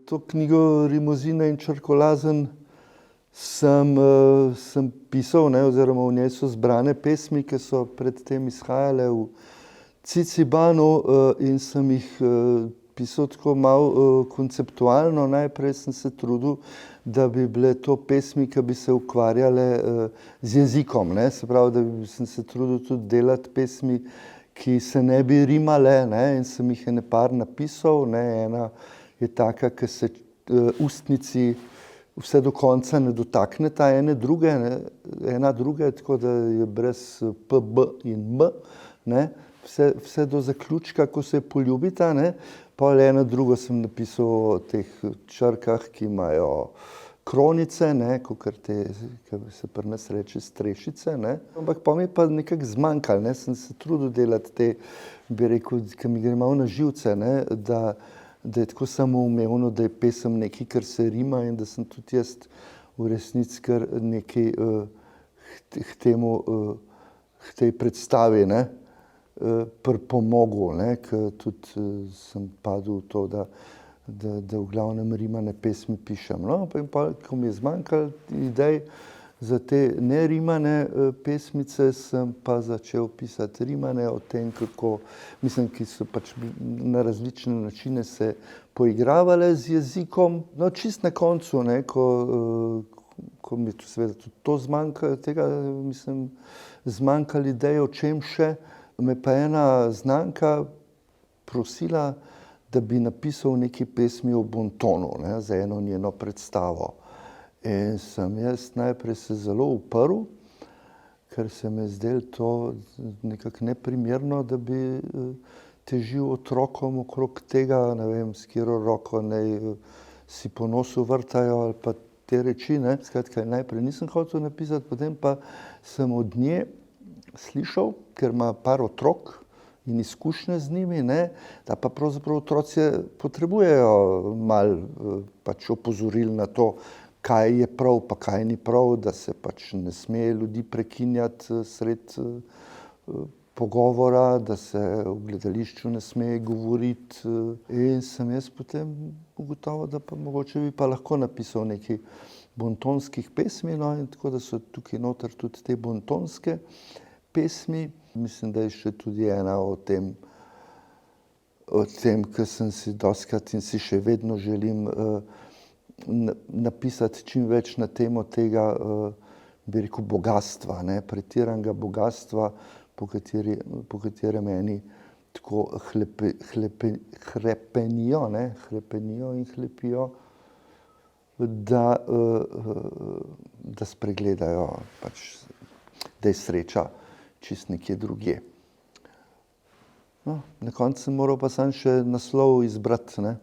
to knjigo Rimuzine in črkolazen sem pisal, ne, oziroma v njej so zbrane pesmi, ki so predtem izhajale v Cicibanu in sem jih pisal tako malo konceptualno. Najprej sem se trudil, da bi bile to pesmi, ki bi se ukvarjale z jezikom, ne, se pravi, da sem se trudil tudi delati pesmi, ki se ne bi rimale, ne, in sem jih ene par napisal, ne, ena je taka, ki se ustnici vse do konca ne dotakneta ena druge, tako da je brez P, B in M, ne, vse do zaključka, ko se poljubita, ne. Pol eno drugo sem napisal o teh črkah, ki imajo kronice, ne, kakor te, ki se pri nas reče strešice, ne. Ampak pa mi je pa nekako zmanjkalo, ne, sem se trudil delati te, bi rekel, ki mi gre malo na živce, ne, da je tako samoumevno, da je pesem nekaj, kar se rima in da sem tudi jaz v resnici kar nekaj k tej predstavi, ne, pripomogel, ne, ker tudi sem padel v to, da v glavnem rimane pesmi pišem. No, in pa, ko mi je zmanjkalo idej za te nerimane pesmice, sem pa začel pisati rimane o tem, kako, mislim, ki so pač na različne načine se poigravale z jezikom. No, čist na koncu, ne, ko mi je seveda tudi to zmanjkalo, tega, mislim, zmanjkalo ideje, o čem še, me pa ena znanka prosila, da bi napisal nekaj pesmi o bontonu, ne, za eno njeno predstavo. In sem jaz najprej se zelo uprl, ker se mi je zdelo to nekako neprimerno, da bi težil otrokom okrog tega, ne vem, s katero roko naj si po nosu vrtajo ali pa te reči, ne. Skratka, najprej nisem hotel napisati, potem pa sem od nje slišal, ker ima par otrok in izkušnje z njimi, ne, da pa pravzaprav otroci potrebujejo malo pač opozoril na to, kaj je prav, pa kaj ni prav, da se pač ne sme ljudi prekinjati sred pogovora, da se v gledališču ne sme govoriti. In sem jaz potem ugotovil, da pa mogoče bi pa lahko napisal nekaj bontonskih pesmi, no, in tako da so tukaj noter tudi te bontonske pesmi. Mislim, da je še tudi ena o tem, ki sem si dostikrat in si še vedno želim napisati čim več na temo tega, bi rekel, bogastva, ne, pretiranega bogastva, po katerem eni tako hrepenijo, ne, hrepenijo in hlepijo, da spregledajo pač, da je sreča čisto nekje drugje. No, na koncu sem moral pa samo še naslov izbrati, ne,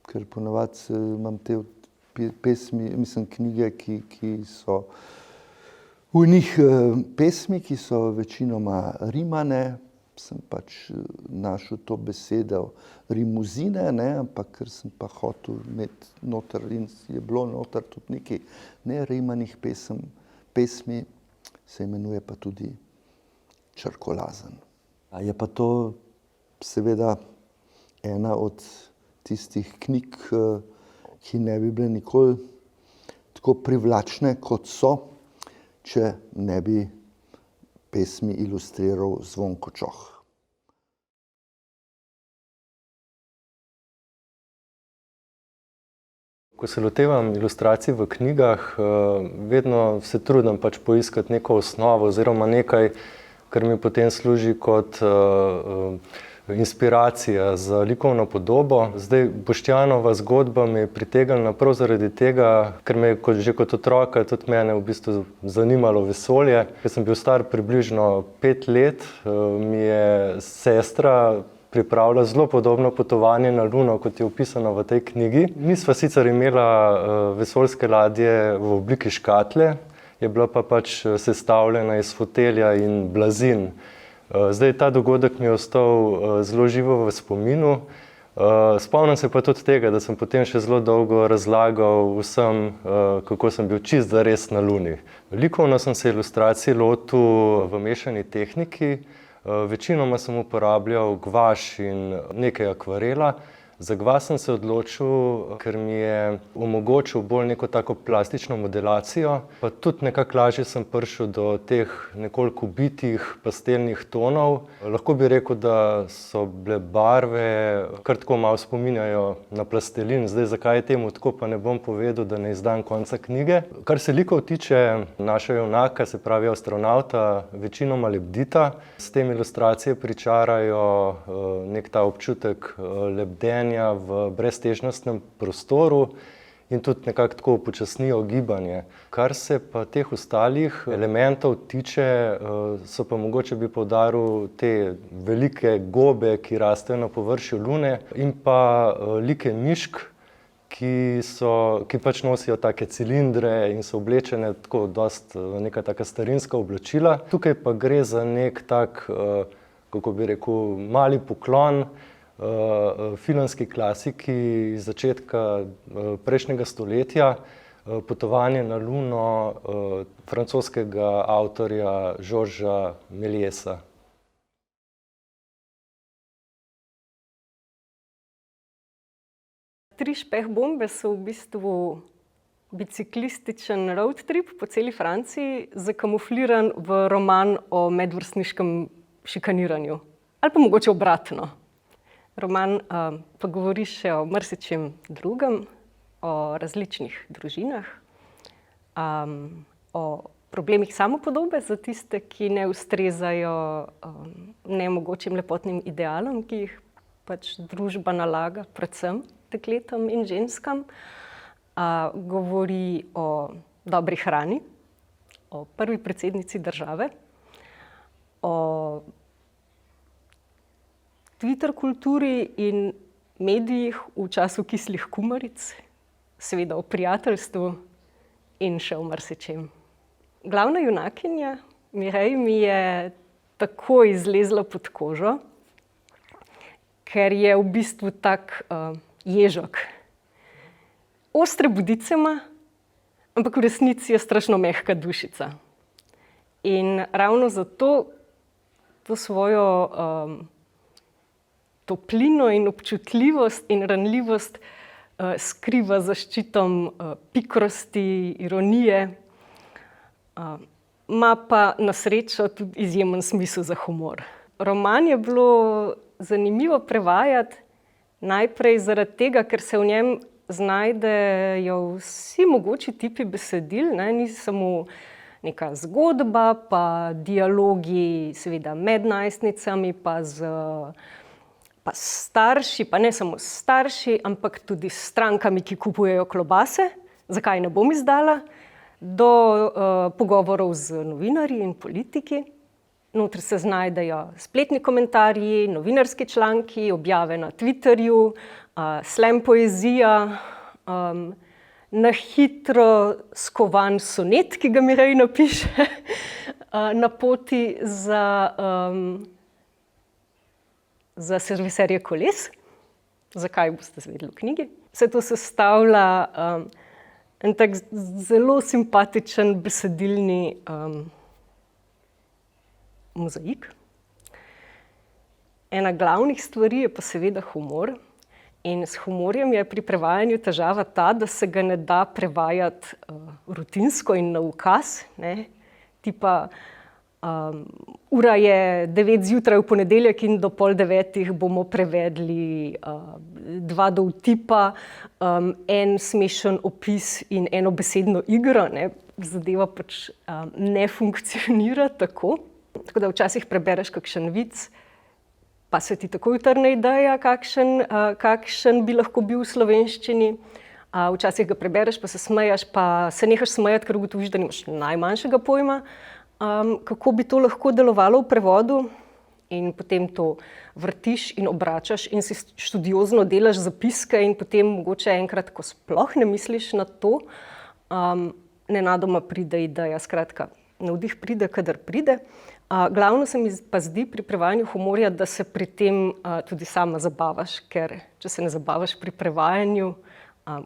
ker ponavadi imam te pesmi, mislim, knjige, ki so v njih pesmi, ki so večinoma rimane, sem pač našel to besedo rimuzine, ne, ampak ker sem pa hotel imeti noter in je bilo noter tudi nekaj nerimanih pesmi, se imenuje pa tudi črkolazen. Je pa to seveda ena od tistih knjig, ki ne bi bile nikoli tako privlačne, kot so, če ne bi pesmi ilustriral Zvonko Čoh. Ko se lotevam ilustracij v knjigah, vedno se trudim pač poiskati neko osnovo oziroma nekaj, kar mi potem služi kot inspiracija za likovno podobo. Zdaj, Boštjanova zgodba me je pritegnila prav zaradi tega, ker me je že kot otroka tudi mene v bistvu zanimalo vesolje. Ker sem bil star približno 5 let, mi je sestra pripravila zelo podobno potovanje na Luno, kot je opisano v tej knjigi. Mi sva sicer imela vesoljske ladje v obliki škatle, je bila pa pač sestavljena iz fotelja in blazin. Zdaj, ta dogodek mi je ostal zelo živo v spominu. Spomnim se pa tudi tega, da sem potem še zelo dolgo razlagal vsem, kako sem bil čist zares na Luni. Likovno sem se ilustracij lotil v mešani tehniki. Večinoma sem uporabljal gvaš in nekaj akvarela. Za Gvas sem se odločil, ker mi je omogočil bolj neko tako plastično modelacijo, pa tudi nekako lažje sem prišel do teh nekoliko bitih pastelnih tonov. Lahko bi rekel, da so bile barve kar tako malo spominjajo na plastelin. Zdaj, zakaj je temu tako, pa ne bom povedal, da ne izdam konca knjige. Kar se likov tiče, našega junaka, se pravi astronavta, večinoma lebdita. S tem ilustracije pričarajo nek ta občutek lebdenja v breztežnostnem prostoru in tudi nekako tako upočasnijo gibanje. Kar se pa teh ostalih elementov tiče, so pa mogoče bi poudaril te velike gobe, ki rastejo na površju Lune, in pa like mišk, ki pač nosijo take cilindre in so oblečene tako dost neka taka starinska oblačila. Tukaj pa gre za nek tak, kako bi rekel, mali poklon filmski klasiki iz začetka prejšnjega stoletja, Potovanje na Luno francoskega avtorja Georgesa Mélièsa. Tri špehbombe so v bistvu biciklističen road trip po celi Franciji, zakamufliran v roman o medvrstniškem šikaniranju. Ali pa mogoče obratno. Roman pa govori še o marsičem drugem, o različnih družinah, o problemih samopodobe za tiste, ki ne ustrezajo nemogočim lepotnim idealom, ki jih pač družba nalaga predvsem dekletom in ženskam. Govori o dobri hrani, o prvi predsednici države, o Twitter kulturi in medijih v času kislih kumaric, seveda o prijateljstvu in še o marsičem. Glavna junakinja, Mireille, mi je takoj zlezla pod kožo, ker je v bistvu tak ježok. Ostre budice ima, ampak v resnici je strašno mehka dušica. In ravno zato to svojo toplino in občutljivost in ranljivost skriva za ščitom pikrosti, ironije. Ima pa na srečo tudi izjemen smisel za humor. Roman je bilo zanimivo prevajati najprej zaradi tega, ker se v njem znajdejo vsi mogoči tipi besedil, ni samo neka zgodba, pa dialogi seveda med najstnicami, pa starši, pa ne samo starši, ampak tudi s strankami, ki kupujejo klobase, zakaj ne bom izdala, do pogovorov z novinarji in politiki. Notri se znajdejo spletni komentarji, novinarski članki, objave na Twitterju, slam poezija, na hitro skovan sonet, ki ga Mireille napiše na poti za serviserje koles, zakaj boste zvedeli v knjigi. Vse to sestavlja en tak zelo simpatičen besedilni mozaik. Ena glavnih stvari je pa seveda humor. In s humorjem je pri prevajanju težava ta, da se ga ne da prevajati rutinsko in na ukaz. Tipa, ura je 9 zjutraj v ponedeljek in do 8:30 bomo prevedli 2 dovtipa, en smešen opis in eno besedno igro. Zadeva pač ne funkcionira tako. Tako da včasih prebereš kakšen vic, pa se ti takoj utrne ideja, kakšen bi lahko bil v slovenščini. Včasih ga prebereš, pa se smeješ, pa se nehaš smejati, ker ugotoviš, da nimaš najmanjšega pojma, kako bi to lahko delovalo v prevodu. In potem to vrtiš in obračaš in si študiozno delaš zapiske in potem mogoče enkrat, ko sploh ne misliš na to, nenadoma pride ideja. Skratka, navdih pride, kadar pride. Glavno se mi pa zdi pri prevajanju humorja, da se pri tem tudi sama zabavaš, ker če se ne zabavaš pri prevajanju,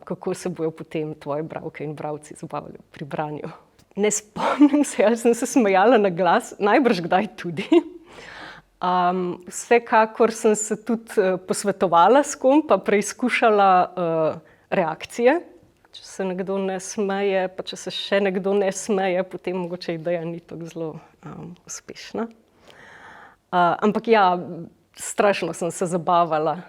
kako se bojo potem tvoje bralke in bralci zabavali pri branju. Ne spomnim se, ali sem se smejala na glas, najbrž kdaj tudi. Vsekakor sem se tudi posvetovala s kom, pa preizkušala reakcije. Če se nekdo ne smeje, pa če se še nekdo ne smeje, potem mogoče ideja ni tako zelo uspešna. Ampak ja, strašno sem se zabavala.